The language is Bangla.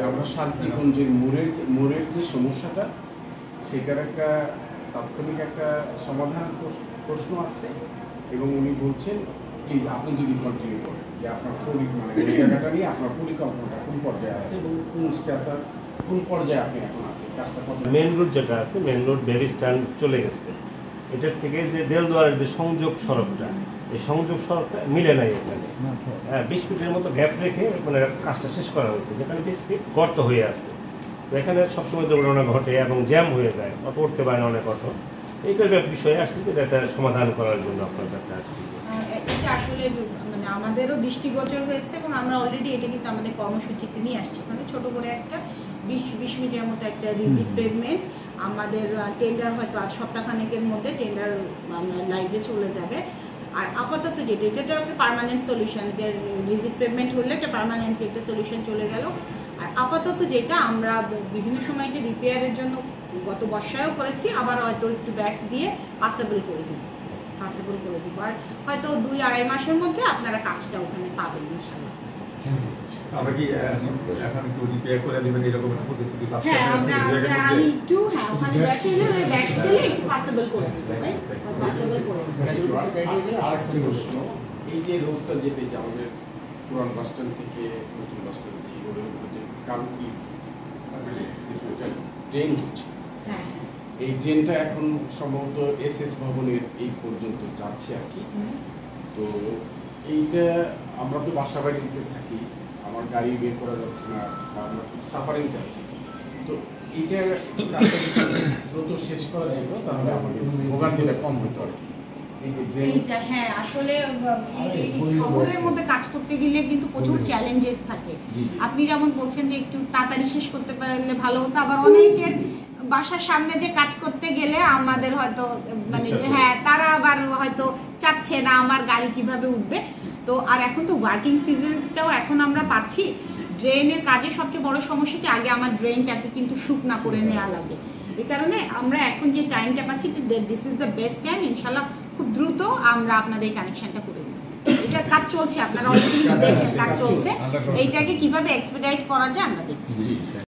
আমরা শান্তিগঞ্জের মোড়ের যে সমস্যাটা সেটার একটা তাৎক্ষণিক একটা সমাধান প্রশ্ন আছে এবং উনি বলছেন প্লিজ আপনি যদি কন্টিনিউ করেন যে আপনার মানে ওই জায়গাটা নিয়ে আপনার পরিকল্পনাটা কোন পর্যায়ে আছে এবং কোন স্ট্যাটাস কোন পর্যায়ে আপনি এখন আছেন কাজটা মেন রোড যেটা আছে মেন রোড বেবি স্ট্যান্ড চলে গেছে, এটার থেকে যে দেলদুয়ারের যে সংযোগ সড়কটা এই সংযোগ সড়কটা মিলে নাই এখানে। হ্যাঁ 20 ফিটের মতো গ্যাপ রেখে মানে কাজটা শেষ করা হয়েছে, যেখানে 20 ফিট গর্ত হয়ে আছে। তো এখানে সবসময় দুর্ঘটনা ঘটে এবং জ্যাম হয়ে যায়, অটো উঠতে পারে না অনেক অটো। এইটার বিষয়ে আসছে যেটা একটা সমাধান করার জন্য আপনার কাছে আসছি। এটা আসলে মানে আমাদেরও দৃষ্টিগোচর হয়েছে এবং আমরা অলরেডি এটা কিন্তু আমাদের কর্মসূচিতে নিয়ে আসছি। মানে ছোট করে একটা 20 মিনিটের মতো একটা রিজিট পেভমেন্ট আমাদের টেন্ডার হয়তো আজ সপ্তাহখানেকের মধ্যে টেন্ডার লাইভে চলে যাবে। আর আপাতত যেটা এটা একটা পার্মানেন্ট সলিউশন, এটা রিজিট পেভমেন্ট হলে একটা পার্মানেন্টলি একটা সলিউশন চলে গেল। আর আপাতত যেটা আমরা বিভিন্ন সময় এটা রিপেয়ারের জন্য গত বর্ষায়ও করেছি, আবার হয়তো একটু ব্যাটস দিয়ে পাসেবল করে দিব আর হয়তো 2-2.5 মাসের মধ্যে আপনারা কাজটা ওখানে পাবেন ইনশাআল্লাহ। আমরা কি এখন একটু রিপেয়ার করে দিবেন এরকম একটা প্রতিশ্রুতি পাচ্ছি? হ্যাঁ আমি একটু ওখানে ব্যাটস দিলে একটু পাসেবল করে দিব, পাসেবল করে দিব। আরেকটা প্রশ্ন, এই যে রোডটা যেতে যে আমাদের পুরান বাস স্ট্যান্ড থেকে নতুন বাস স্ট্যান্ড এই রোডের উপর যে কারণ কি ট্রেন হচ্ছে, এই ট্রেনটা এখন সম্ভবত এসএস ভবনের এই পর্যন্ত যাচ্ছে আর কি। তো এইটা আমরা তো বাসা বাড়িতে থাকি, আমার গাড়ি বের করা যাচ্ছে না, আমরা খুব সাফারিংস আছি। তো এইটা দ্রুত শেষ করা যেত তাহলে আমাদের ভোগান্তিটা কম হতো আর কি। এইটা হ্যাঁ আসলে এই শহরের মধ্যে কাজ করতে গেলে কিন্তু প্রচুর চ্যালেঞ্জেস থাকে। আপনি যেমন বলছেন যে একটু তাড়াতাড়ি শেষ করতে পারলে ভালো হতো, আবার অনেকের বাসার সামনে যে কাজ করতে গেলে আমাদের হয়তো মানে হ্যাঁ তারা আবার হয়তো চাচ্ছে না আমার গাড়ি কিভাবে উঠবে। তো আর এখন তো ওয়ার্কিং সিজনটাও এখন আমরা পাচ্ছি। ড্রেনের কাজে সবচেয়ে বড় সমস্যা কি আগে আমার ড্রেনটাকে কিন্তু শুকনা করে নেওয়া লাগে, এই কারণে আমরা এখন যে টাইমটা পাচ্ছি this is the best time. ইনশাল্লাহ খুব দ্রুত আমরা আপনাদের এই কানেকশনটা করে দিই। এটা কাজ চলছে, আপনারা অলরেডি দেখছেন কাজ চলছে, এইটাকে কিভাবে এক্সপেডিট করা যায় আমরা দেখছি।